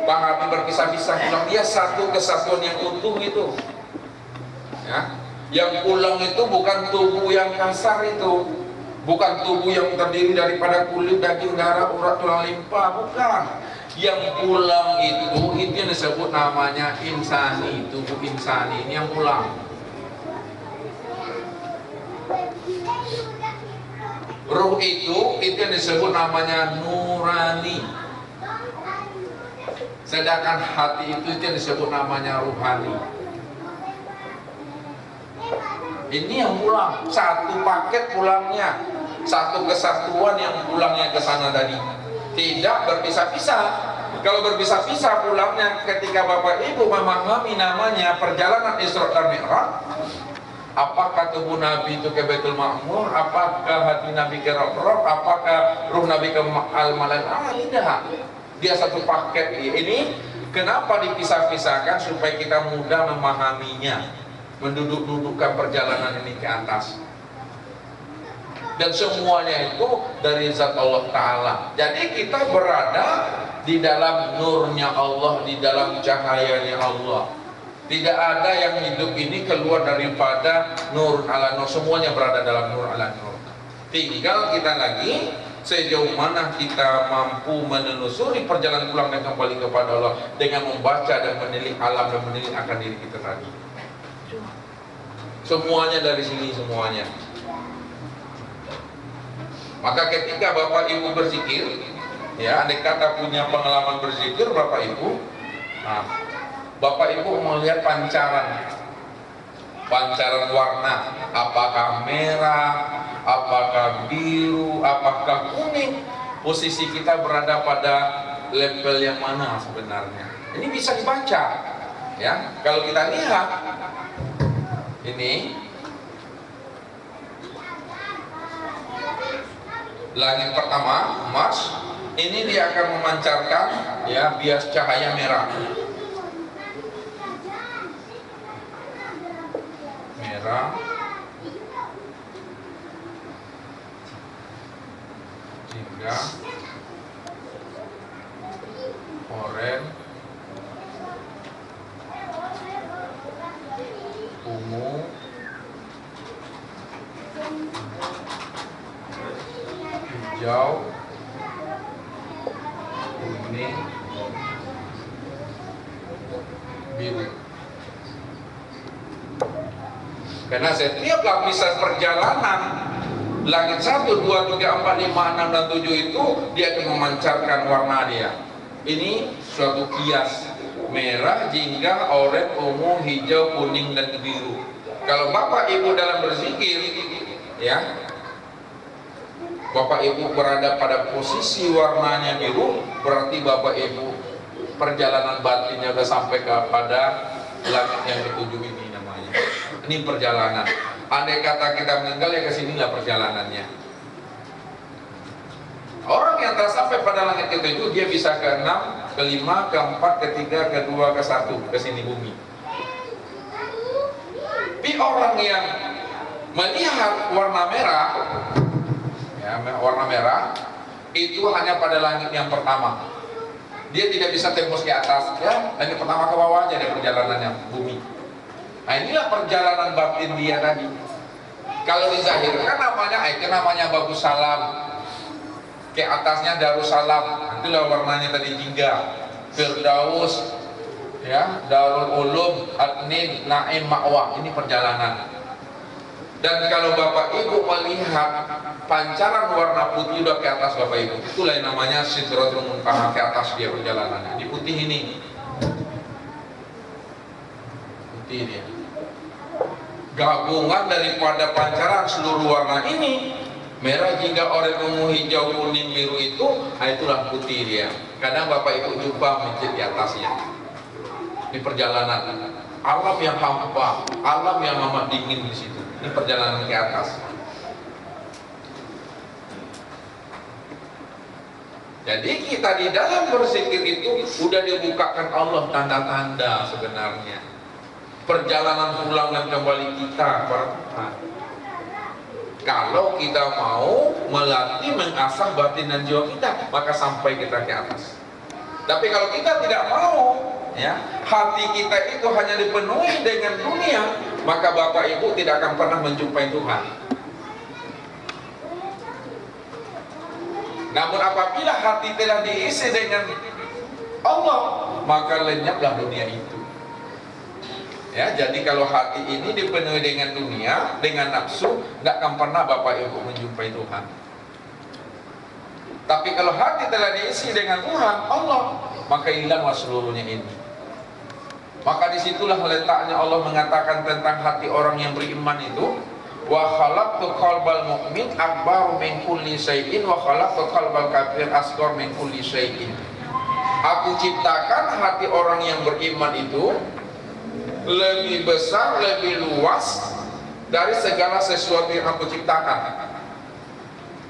pahami berpisah-pisah. Pulang dia satu kesatuan yang utuh itu. Ya. Yang pulang itu bukan tubuh yang kasar itu, bukan tubuh yang terdiri daripada kulit, daging, darah, urat, tulang, limpa, bukan. Yang pulang itu yang disebut namanya insani, tubuh insani ini yang pulang. Ruh itu yang disebut namanya nurani. Sedangkan hati itu yang disebut namanya ruhani. Ini yang pulang, satu paket pulangnya, satu kesatuan yang pulangnya ke sana tadi. Tidak berpisah-pisah. Kalau berpisah-pisah pulangnya ketika Bapak Ibu memahami namanya perjalanan Isra dan Mi'raj. Apakah tubuh Nabi itu ke Baitul Ma'mur? Apakah hati Nabi ke roh-roh? Apakah ruh Nabi ke al-malai? Tidak. Dia satu paket. Ini kenapa dipisah-pisahkan? Supaya kita mudah memahaminya, menduduk-dudukkan perjalanan ini ke atas. Dan semuanya itu dari zat Allah Ta'ala. Jadi kita berada di dalam nurnya Allah, di dalam cahayanya Allah. Tidak ada yang hidup ini keluar daripada nur ala nur. Semuanya berada dalam nur ala nur. Tinggal kita lagi sejauh mana kita mampu menelusuri perjalanan pulang dan kembali kepada Allah dengan membaca dan menilik alam dan menilik akan diri kita tadi. Semuanya dari sini, semuanya. Maka ketika Bapak Ibu berzikir, ya, andai kata punya pengalaman berzikir Bapak Ibu, nah, Bapak Ibu melihat pancaran warna, apakah merah, apakah biru, apakah kuning, posisi kita berada pada level yang mana sebenarnya. Ini bisa dibaca, ya. Kalau kita lihat ini langit pertama, Mars, ini dia akan memancarkan, ya, bias cahaya merah. merah, jingga, oranye, ungu, hijau, kuning, biru. Karena setiap lapisan perjalanan langit 1, 2, 3, 4, 5, 6, dan 7 itu dia akan memancarkan warna dia. Ini suatu kias merah, jingga, oranye, ungu, hijau, kuning, dan biru. Kalau Bapak Ibu dalam berzikir, ya, Bapak Ibu berada pada posisi warnanya biru, berarti Bapak Ibu perjalanan batinnya sudah sampai kepada langit yang ketujuh ini namanya. Ini perjalanan. Andai kata kita meninggal, ya kesinilah perjalanannya. Orang yang telah sampai pada langit ketujuh, dia bisa ke 6, ke 5, ke 4, ke 3, ke 2, ke 1, ke sini bumi. Tapi orang yang melihat warna merah, ya, warna merah itu hanya pada langit yang pertama. Dia tidak bisa tembus ke atas, ya, langit pertama ke bawah aja ada perjalanannya bumi. Nah, inilah perjalanan batin dia tadi. Kalau dizahirkan namanya Babu Salam, ke atasnya Darussalam, itulah warnanya tadi jingga, Firdaus, ya, Darul Ulum, Adnin, Naim, Ma'wah. Ini perjalanan. Dan kalau Bapak Ibu melihat pancaran warna putih udah ke atas Bapak Ibu, itulah yang namanya Sidratul Muntaha, ke atas dia perjalanannya. Di putih ini, putih dia. Gabungan daripada pancaran seluruh warna ini, merah, jingga, oranye, ungu, hijau, kuning, biru itu, nah itulah putih dia. Kadang Bapak Ibu jumpa masjid di atasnya. Di perjalanan, alam yang hampa, alam yang amat dingin di situ. Ini perjalanan ke atas. Jadi kita di dalam berzikir itu sudah dibukakan Allah tanda-tanda sebenarnya. Perjalanan pulang dan kembali kita kepada Tuhan. Kalau kita mau melatih, mengasah batin dan jiwa kita, maka sampai kita ke atas. Tapi kalau kita tidak mau, ya, hati kita itu hanya dipenuhi dengan dunia, maka Bapak Ibu tidak akan pernah menjumpai Tuhan. Namun apabila hati telah diisi dengan Allah, maka lenyaplah dunia itu. Ya, jadi kalau hati ini dipenuhi dengan dunia, dengan nafsu, nggak akan pernah Bapak Ibu menjumpai Tuhan. Tapi kalau hati telah diisi dengan Tuhan, Allah, maka hilanglah seluruhnya ini. Maka disitulah letaknya Allah mengatakan tentang hati orang yang beriman itu, wa khalaqtu qalbal mu'min akbar min kulli syai'in wa khalaqtu qalbal kafir asghar min kulli syai'in. Aku ciptakan hati orang yang beriman itu lebih besar, lebih luas dari segala sesuatu yang aku ciptakan.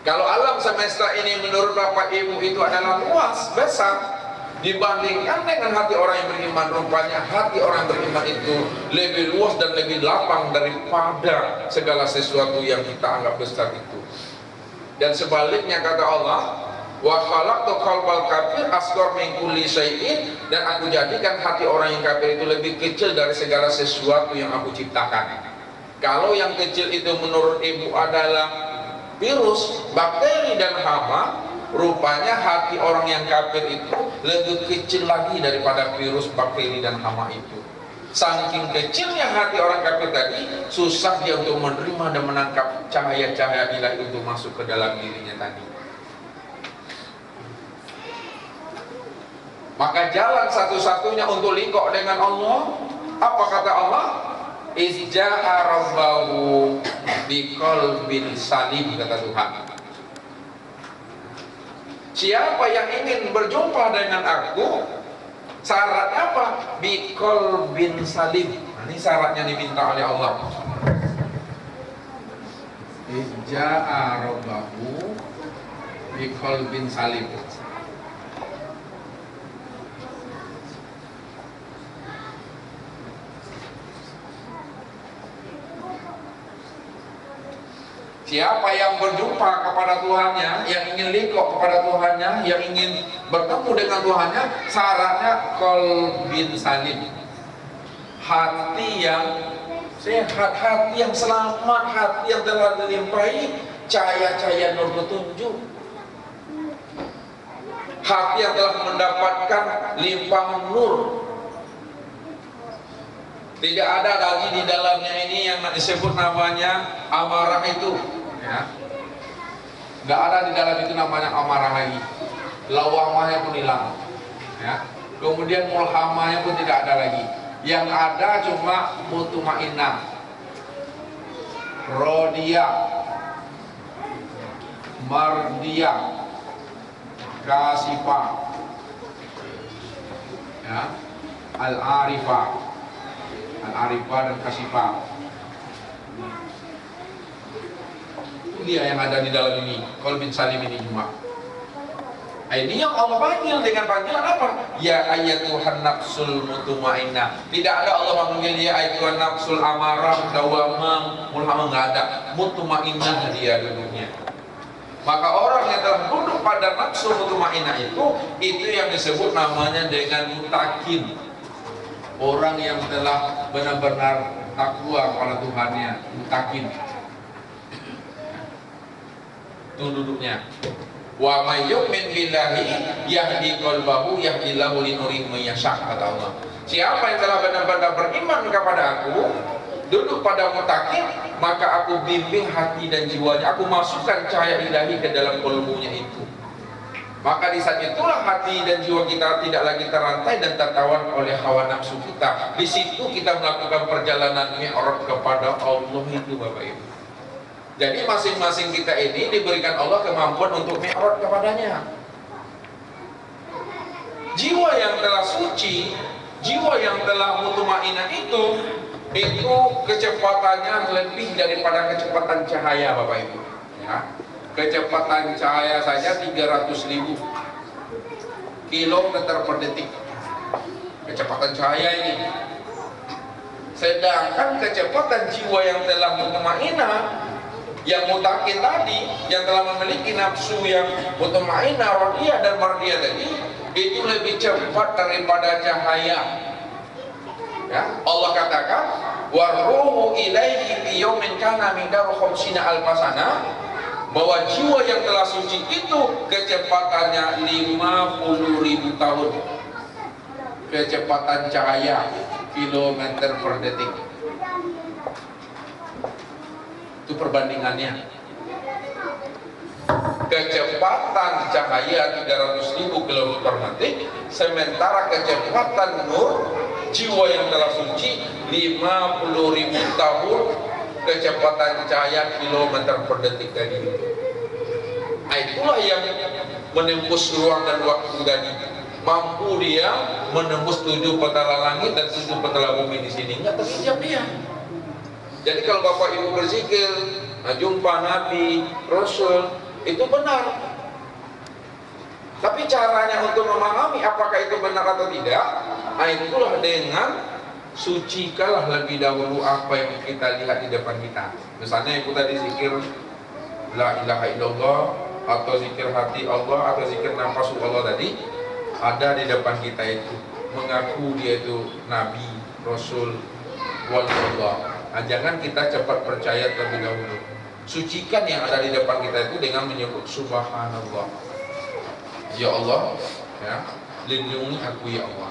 Kalau alam semesta ini menurut Bapak Ibu itu adalah luas, besar, dibandingkan dengan hati orang yang beriman, rupanya hati orang yang beriman itu lebih luas dan lebih lapang daripada segala sesuatu yang kita anggap besar itu. Dan sebaliknya kata Allah, wa khalaqtu qalbal kafir asghar min kulli syai'in, dan aku jadikan hati orang yang kafir itu lebih kecil dari segala sesuatu yang aku ciptakan. Kalau yang kecil itu menurut ibu adalah virus, bakteri, dan hama, rupanya hati orang yang kafir itu lebih kecil lagi daripada virus, bakteri, dan hama itu. Saking kecilnya hati orang kafir tadi, susah dia untuk menerima dan menangkap cahaya-cahaya ilahi untuk masuk ke dalam dirinya tadi. Maka jalan satu-satunya untuk liqo dengan Allah, apa kata Allah? Izja'a rabbahu biqalbin salim, kata Tuhan. Siapa yang ingin berjumpa dengan aku, syaratnya apa? Biqalbin salim. Nah, ini syaratnya diminta oleh Allah. Izja'a rabbahu biqalbin salim. Siapa yang berjumpa kepada Tuhannya, yang ingin liqo kepada Tuhannya, yang ingin bertemu dengan Tuhannya, syaratnya qalbin salim, hati yang sehat, hati yang selamat, hati yang telah dilimpahi cahaya-cahaya nur petunjuk, hati yang telah mendapatkan limpahan nur. Tidak ada lagi di dalamnya ini yang disebut namanya amarah itu, ya. Nggak ada di dalam itu namanya amarah lagi. Lawamahnya pun hilang, ya. Kemudian mulhamahnya pun tidak ada lagi. Yang ada cuma mutmainnah, rodiyah, mardiyah, kasifah, ya, al-arifah. Al-arifah dan kasifah, itu dia yang ada di dalam ini, qalbin salim ini cuma. Ini yang Allah panggil dengan panggilan apa? Ya ayyatuhan nafsul mutmainnah. Tidak ada Allah memanggil ya ayyatuhan nafsul amarah, dawamah, mulhamah, nggak ada. Mutmainnah dia duduknya. Maka orang yang telah duduk pada nafsul mutmainnah itu yang disebut namanya dengan mutakin. Orang yang telah benar-benar takwa kepada Tuhannya, mutakin. Itu duduknya. Wa may yu'min billahi yahdi qalbahu yahdillahu li nurihi may yasha, kata Allah. Siapa yang telah benar-benar beriman kepada aku, duduk pada mutakin, maka aku bimbing hati dan jiwanya, aku masukkan cahaya ilahi ke dalam qalbunya itu. Maka di saat itulah hati dan jiwa kita tidak lagi terantai dan tertawan oleh hawa nafsu kita. Di situ kita melakukan perjalanan mi'raj kepada Allah itu, Bapak Ibu. Jadi masing-masing kita ini diberikan Allah kemampuan untuk mi'raj kepadanya. Jiwa yang telah suci, jiwa yang telah mutmainnah itu kecepatannya lebih daripada kecepatan cahaya, Bapak Ibu, ya. Kecepatan cahaya saja 300.000 kilometer per detik, kecepatan cahaya ini. Sedangkan kecepatan jiwa yang telah mutmainnah, yang mutakin tadi, yang telah memiliki nafsu yang mutmainnah, radiyah dan mardiyah tadi, itu lebih cepat daripada cahaya, ya. Allah katakan waruhu ilaihi fi yaumin kana miqdaruhu khamsina alfasana, bahwa jiwa yang telah suci itu kecepatannya 50.000 tahun, kecepatan cahaya kilometer per detik. Itu perbandingannya. Kecepatan cahaya 300.000 km per detik, sementara kecepatan nur jiwa yang telah suci 50.000 tahun, kecepatan cahaya kilometer per detik tadi. Nah, itulah yang menembus ruang dan waktu tadi. Mampu dia menembus 7 petala langit dan 7 petala bumi di sini, nggak terhijab dia. Jadi kalau Bapak Ibu berzikir, jumpa Nabi, Rasul, itu benar. Tapi caranya untuk memahami apakah itu benar atau tidak, nah itulah dengan sucikalah lebih dahulu apa yang kita lihat di depan kita. Misalnya itu tadi zikir la ilaha illallah, atau zikir hati Allah, atau zikir nafsu Allah tadi ada di depan kita itu, mengaku dia itu nabi, rasul, waliyullah. Nah, jangan kita cepat percaya terlebih dahulu. Sucikan yang ada di depan kita itu dengan menyebut subhanallah, ya Allah, ya, lindungi aku ya Allah.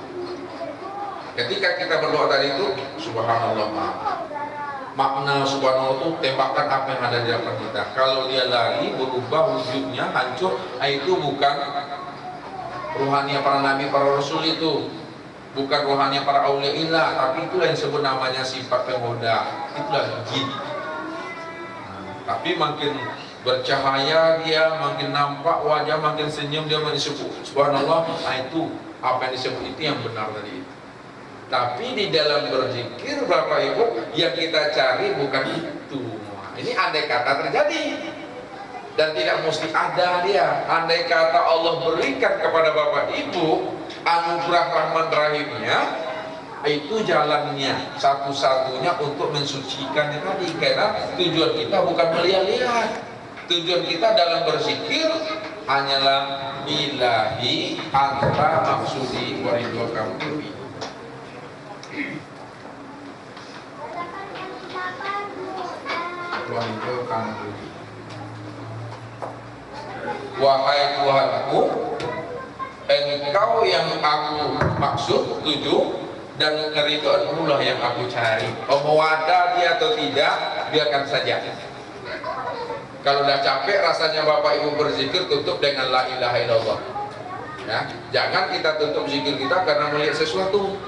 Ketika kita berdoa tadi itu subhanallah, makna subhanallah itu tembakan apa yang ada di depan kita. Kalau dia lari, berubah wujudnya, hancur, itu bukan ruhania para nabi, para rasul, itu bukan ruhania para auliaillah, tapi itulah yang disebut namanya sifat penggoda, itulah jin. Tapi makin bercahaya dia, makin nampak wajah, makin senyum dia, disebut subhanallah. Nah, itu apa yang disebut itu yang benar tadi. Tapi di dalam berzikir, Bapak Ibu, yang kita cari bukan itu. Ini andai kata terjadi, dan tidak mesti ada dia. Andai kata Allah berikan kepada Bapak Ibu anugerah rahman rahimnya, Itu jalannya satu-satunya untuk mensucikannya tadi, karena tujuan kita bukan melihat-lihat. Tujuan kita dalam berzikir hanyalah billahi anta maksudi waridwaka mubi. Wahai Tuhanku, Engkau yang aku maksud, tuju, dan keridhaan lah yang aku cari. Mau ada dia atau tidak, biarkan saja. Kalau udah capek rasanya Bapak Ibu berzikir, tutup dengan la ilaha illallah. Ya, jangan kita tutup zikir kita karena melihat sesuatu.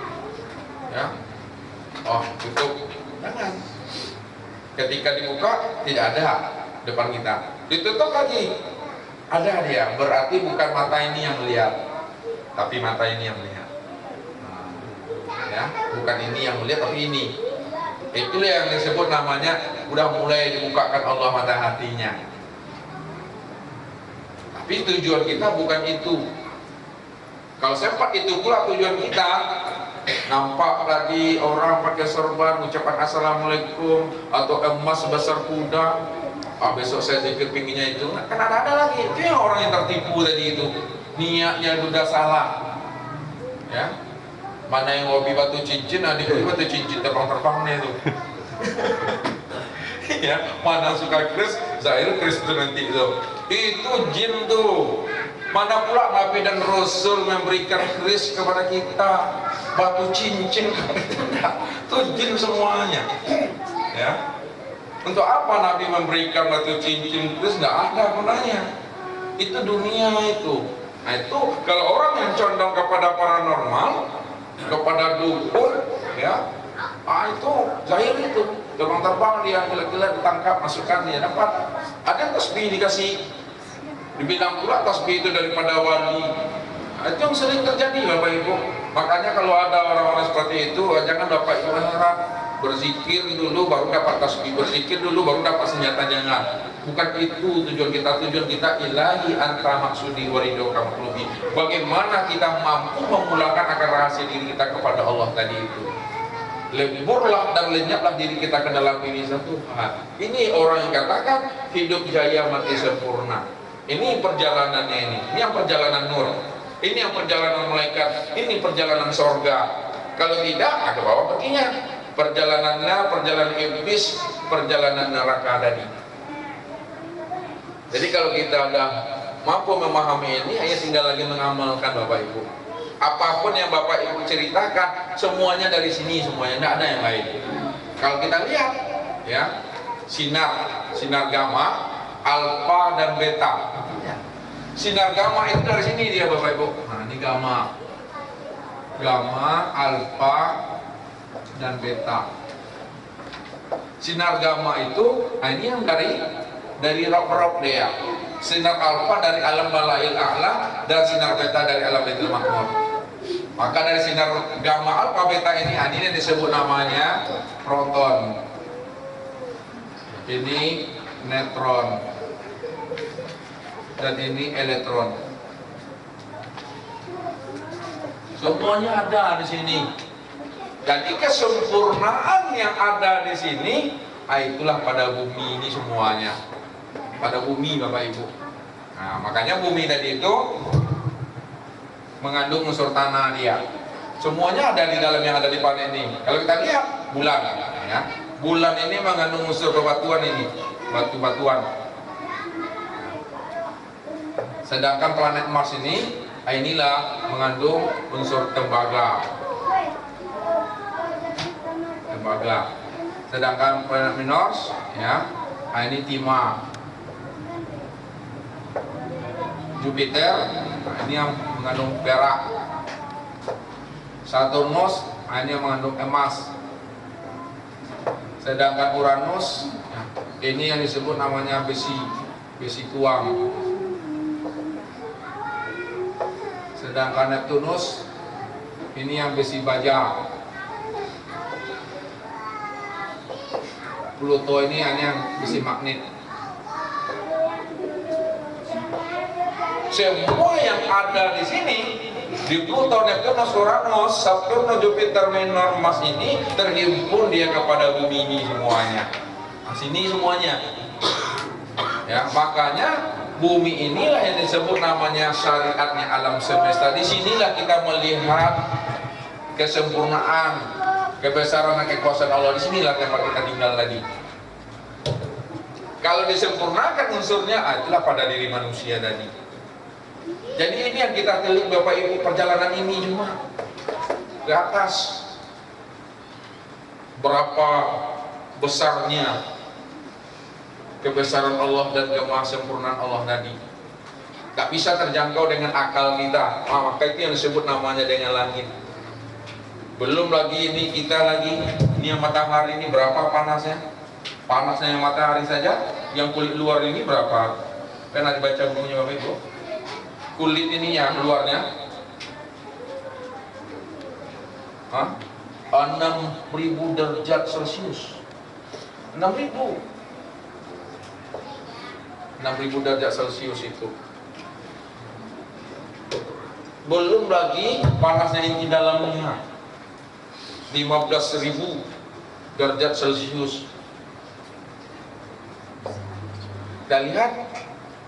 Ya, tutup. Jangan. Ketika dibuka tidak ada depan kita, ditutup lagi. Ada dia, berarti bukan mata ini yang melihat, tapi mata ini yang melihat. Ya, bukan ini yang melihat, tapi ini. Itulah yang disebut namanya udah mulai dibukakan Allah mata hatinya. Tapi tujuan kita bukan itu. Kalau sempat itu pula tujuan kita, nampak lagi orang pakai sorban ucapan assalamualaikum atau emas sebesar kuda, besok saya zikir pinggirnya itu, kan ada lagi. Itu yang orang yang tertipu tadi itu, niatnya sudah salah. Ya, mana yang hobi batu cincin, adik batu cincin terbang-terbang nih itu. Ya, mana suka kris, Zahir kris itu nanti itu jin tuh. Mana pula Nabi dan Rasul memberikan kris kepada kita, batu cincin itu jin semuanya. Ya, untuk apa Nabi memberikan batu cincin kris? Nggak ada gunanya. Itu dunia itu. Nah itu kalau orang yang condong kepada paranormal, kepada dukun, ya, itu zahir itu terbang-terbang dia, gila-gila ditangkap, masukkan dia dapat. Ada tasbih dikasih, dibilang pula tasbih itu daripada wali. Nah, itu yang sering terjadi Bapak Ibu. Makanya kalau ada orang-orang seperti itu, jangan Bapak Ibu harap berzikir dulu baru dapat tasbih, berzikir dulu baru dapat senjata, jangan. Bukan itu tujuan kita. Tujuan kita ilahi anta maksudi waridhoka maqlubi. Bagaimana kita mampu memulangkan akar rahasia diri kita kepada Allah tadi itu. Leburlah dan lenyaplah diri kita ke dalam ini satu Tuhan. Ini orang yang katakan hidup jaya mati sempurna. Ini perjalanannya ini yang perjalanan nur. Ini yang perjalanan malaikat. Ini perjalanan sorga. Kalau tidak, ke bawah perginya. Perjalanan iblis, perjalanan neraka tadi. Jadi kalau kita sudah mampu memahami ini, hanya tinggal lagi mengamalkan Bapak Ibu. Apapun yang Bapak Ibu ceritakan, semuanya dari sini, semuanya, tidak ada yang lain. Kalau kita lihat, ya, sinar gamma, alfa dan beta. Sinar gamma itu dari sini dia Bapak Ibu. Nah ini gamma, alfa dan beta. Sinar gamma itu, nah ini yang dari rob dia. Sinar alfa dari alam balail a'la dan sinar beta dari alam baitul makmur. Maka dari sinar gamma alfa beta ini disebut namanya proton. Ini neutron. Dan ini elektron. Semuanya ada di sini. Jadi kesempurnaan yang ada di sini, itulah pada bumi ini semuanya. Pada bumi Bapak Ibu. Nah, makanya bumi tadi itu mengandung unsur tanah dia. Semuanya ada di dalam yang ada di planet ini. Kalau kita lihat bulan, ya, bulan ini mengandung unsur bebatuan ini, batu-batuan. Sedangkan planet Mars ini, inilah mengandung unsur tembaga. Sedangkan planet Venus, ya, ini timah. Jupiter, ini yang mengandung perak. Saturnus, ini yang mengandung emas. Sedangkan Uranus, ini yang disebut namanya besi tuang. Sedangkan Neptunus, ini yang besi baja. Pluto ini hanya yang besi magnet. Semua yang ada di sini Di Pluto, Neptunus, Uranus, Saturnus, Jupiter, Minor, Mars ini terhimpun dia kepada bumi ini semuanya. Nah, sini semuanya. Ya, makanya bumi inilah yang disebut namanya syariatnya alam semesta. Di sinilah kita melihat kesempurnaan, kebesaran dan kekuasaan Allah. Di sinilah tempat kita tinggal tadi. Kalau disempurnakan unsurnya, itulah pada diri manusia tadi. Jadi ini yang kita telik Bapak Ibu, perjalanan ini cuma ke atas. Berapa besarnya kebesaran Allah dan kemahasempurnaan Allah tadi. Tak bisa terjangkau dengan akal kita. Maka itu yang disebut namanya dengan langit. Belum lagi ini kita lagi, ini yang matahari ini berapa panasnya? Panasnya yang matahari saja, yang kulit luar ini berapa? Pernah dibaca bukunya Bapak Ibu? Kulit ini yang luarnya 6.000 derajat Celcius. 6.000 derajat Celcius itu. Belum lagi panasnya inti dalamnya 15.000 derajat Celcius. Kita lihat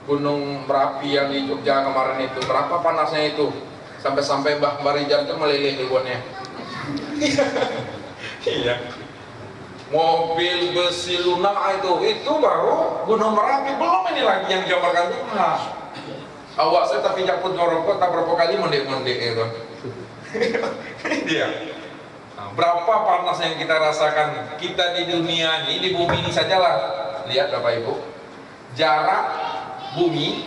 Gunung Merapi yang di Jogja kemarin itu, berapa panasnya itu, sampai-sampai Mbah Marijan itu meleleh libuannya. Iya. Mobil besi lunak itu baru Gunung Merapi, belum ini lagi yang digambarkan Tuhan. Awak saya tapi japut ngerokok tak berapa kali mondek-mondek itu. Dia. Nah, berapa panas yang kita rasakan kita di dunia ini, di bumi ini sajalah. Lihat Bapak Ibu, jarak bumi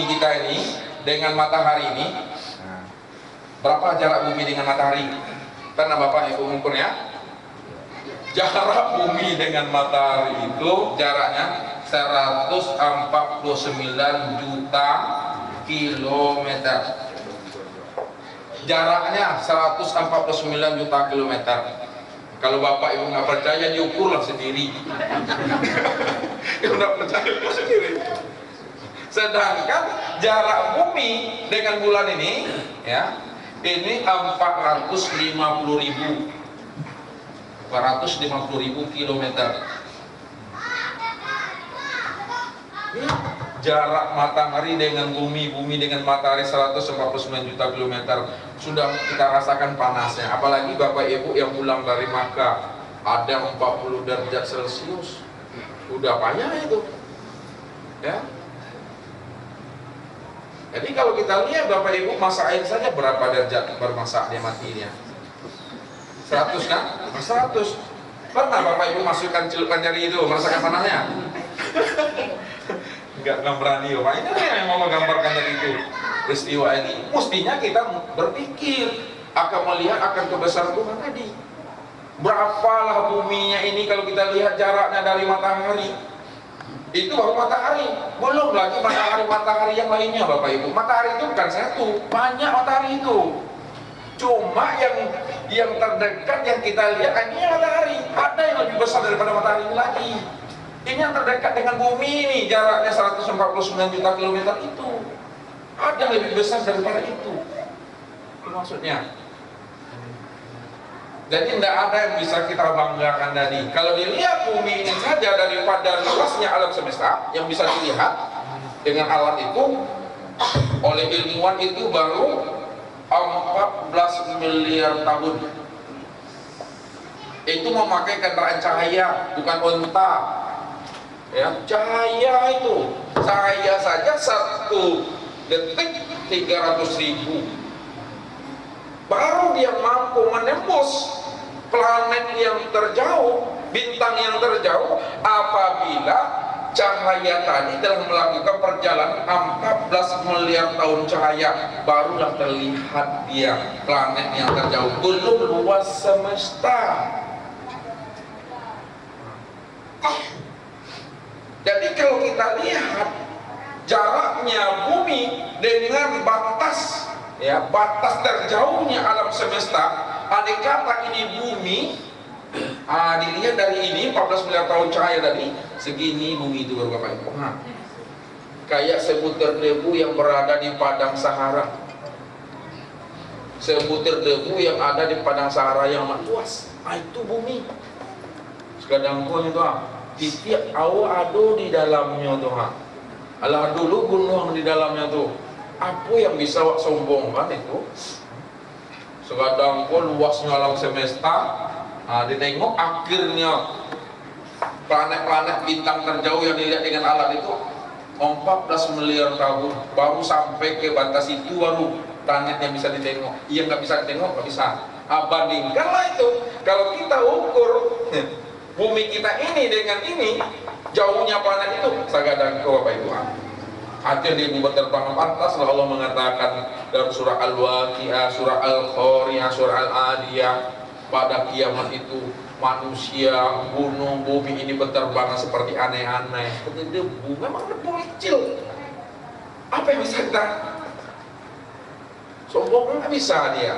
kita ini dengan matahari ini. Nah, berapa jarak bumi dengan matahari? Karena Bapak Ibu mengukur ya. Jarak bumi dengan matahari itu jaraknya 149 juta kilometer. Jaraknya 149 juta kilometer. Kalau Bapak Ibu nggak percaya, diukurlah sendiri. Kalau nggak percaya, ukur sendiri. Sedangkan jarak bumi dengan bulan ini, ya, ini 450.000 kilometer. Jarak matahari dengan bumi, bumi dengan matahari 149 juta kilometer. Sudah kita rasakan panasnya. Apalagi Bapak Ibu yang pulang dari Makkah, ada 40 derajat Celcius. Udah payah itu. Ya. Jadi kalau kita lihat Bapak Ibu masak air saja berapa derajat bermasak dia matinya? 100 kan? 100. Pernah Bapak Ibu masukkan celupan jari itu merasakan panasnya? Enggak berani Pak. Ini yang mau menggambarkan dari itu peristiwa ini. Mestinya kita berpikir akan melihat akan kebesaran Tuhan tadi. Berapalah buminya ini kalau kita lihat jaraknya dari matahari. Itu baru matahari. Belum lagi matahari yang lainnya Bapak Ibu. Matahari itu bukan satu, banyak matahari itu. Cuma yang terdekat yang kita lihat ini matahari. Ada yang lebih besar daripada matahari ini lagi. Ini yang terdekat dengan bumi ini, jaraknya 149 juta kilometer itu. Ada yang lebih besar daripada itu. Itu maksudnya. Jadi tidak ada yang bisa kita banggakan tadi. Kalau dilihat bumi ini saja daripada luasnya alam semesta yang bisa dilihat dengan alat itu oleh ilmuwan itu baru 14 miliar tahun. Itu memakai kendaraan cahaya, bukan unta. Ya, cahaya itu, cahaya saja 1 detik 300.000. Baru dia mampu menembus planet yang terjauh, bintang yang terjauh, apabila cahaya tadi telah melakukan perjalanan 14 miliar tahun cahaya, barulah terlihat dia planet yang terjauh. Belum luas semesta. Jadi kalau kita lihat jaraknya bumi dengan batas, ya, batas terjauhnya alam semesta, andai kata ini bumi, dilihat dari ini 14 miliar tahun cahaya tadi, segini bumi itu baru Bapak Ibu. Kayak sebutir debu yang berada di padang Sahara. sebutir debu yang ada di padang Sahara yang amat luas. Itu bumi. Sekadang pun itu titik awak ada di dalamnya tuh alah dulu gunung di dalamnya tuh. Apa yang bisa wak sombongkan itu? Sekadang pun luasnya alam semesta. Ditengok akhirnya planet-planet bintang terjauh yang dilihat dengan alat itu 14 miliar tahun baru sampai ke batas itu, baru planet yang bisa ditengok. Yang nggak bisa ditengok nggak bisa. Bandingkanlah itu. Kalau kita ukur bumi kita ini dengan ini, jauhnya planet itu sagadang ke Bapak Ibu. Hati yang dibuat terbang pantas. Allah mengatakan dalam surah Al-Waqiah, surah Al-Qari'ah, surah Al-Adiyah, pada kiamat itu manusia, gunung, bumi ini berterbangan seperti aneh-aneh, seperti debu. Memang debu kecil. Apa yang bisa kita sombong? Nggak bisa dia.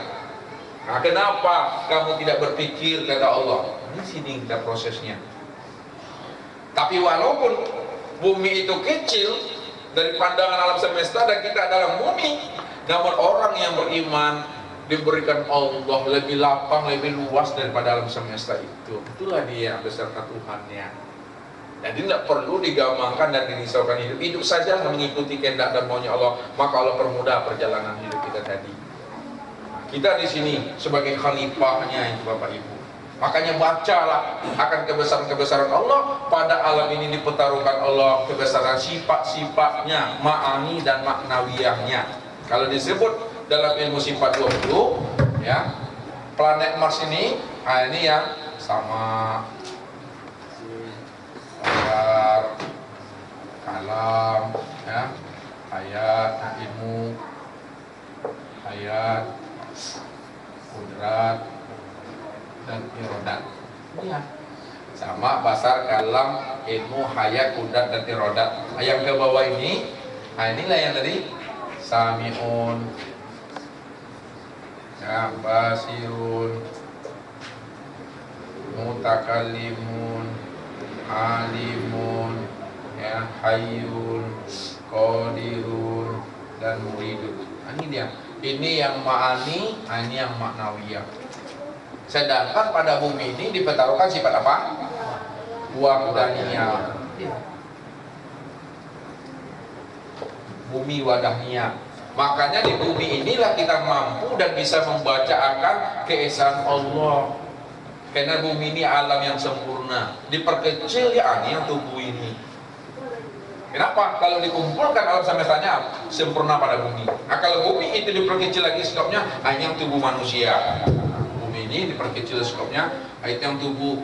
Nah, kenapa kamu tidak berpikir, kata Allah? Ini sini kita prosesnya. Tapi walaupun bumi itu kecil dari pandangan alam semesta dan kita dalam bumi, namun orang yang beriman diberikan Allah lebih lapang, lebih luas daripada alam semesta itu. Itulah dia beserta Tuhannya. Jadi tidak perlu digampangkan dan dirisaukan hidup. Hidup saja mengikuti kehendak dan maunya Allah, maka Allah permudah perjalanan hidup kita tadi. Kita di sini sebagai khalifahnya itu Bapak Ibu. Makanya bacalah akan kebesaran-kebesaran Allah. Pada alam ini dipertaruhkan Allah kebesaran sifat-sifatnya, ma'ani dan maknawiyahnya. Kalau disebut dalam ilmu sifat 20, ya, planet Mars ini, ini yang sama, layar, kalam, ya, hayat, ilmu, hayat, kudrat, dan irodat. Ya, sama basar, kalam, ilmu, hayat, kudrat, dan irodat. Yang ke bawah ini, inilah yang tadi sami'un, ya, basirun, mutakallimun, alimun, ya, hayyun, qadirun, dan muridun. Ini dia. Ini yang ma'ani, ini yang maknawiyah. Sedangkan pada bumi ini dipertaruhkan sifat apa? Wahdaniyah. Bumi wadahnya. Makanya di bumi inilah kita mampu dan bisa membaca akan keesaan Allah. Karena bumi ini alam yang sempurna. Diperkecil ya yang tubuh ini. Kenapa? Kalau dikumpulkan alam semestanya sempurna pada bumi. Nah, kalau bumi itu diperkecil lagi skopnya, hanya tubuh manusia. Bumi ini diperkecil skopnya, itu yang tubuh.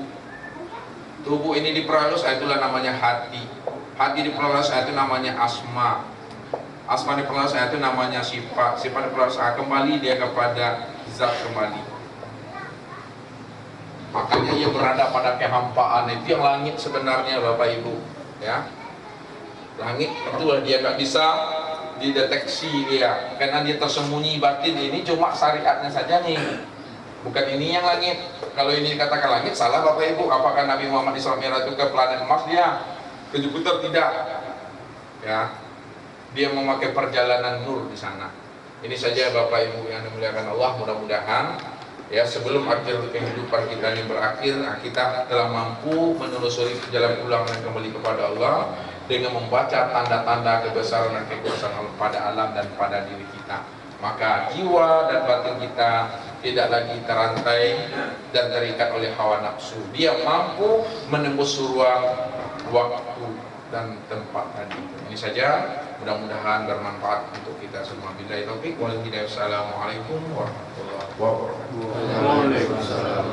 Tubuh ini diperhalus, itulah namanya hati. Hati diperhalus, itu namanya asma. Asma diperhalus, itu namanya sifat. Sifat diperhalus, kembali dia kepada zat kembali. Makanya ia berada pada kehampaan. Itu yang langit sebenarnya Bapak Ibu, ya. Langit itulah dia nggak bisa dideteksi dia, karena dia tersembunyi batin. Ini cuma syariatnya saja nih, bukan ini yang langit. Kalau ini dikatakan langit salah Bapak Ibu. Apakah Nabi Muhammad Isra Mi'raj itu ke planet Mars? Dia ke Jupiter? Tidak, ya. Dia memakai perjalanan nur di sana. Ini saja Bapak Ibu yang dimuliakan Allah. Mudah-mudahan ya sebelum akhir kehidupan kita ini berakhir, kita telah mampu menelusuri jalan pulang dan kembali kepada Allah dengan membaca tanda-tanda kebesaran dan kekuasaan Allah pada alam dan pada diri kita. Maka jiwa dan batin kita tidak lagi terantai dan terikat oleh hawa nafsu. Dia mampu menembus ruang, waktu, dan tempat tadi. Ini saja, mudah-mudahan bermanfaat untuk kita semua. Billahi taufiq wal hidayah. Assalamualaikum warahmatullahi wabarakatuh. Waalaikumsalam.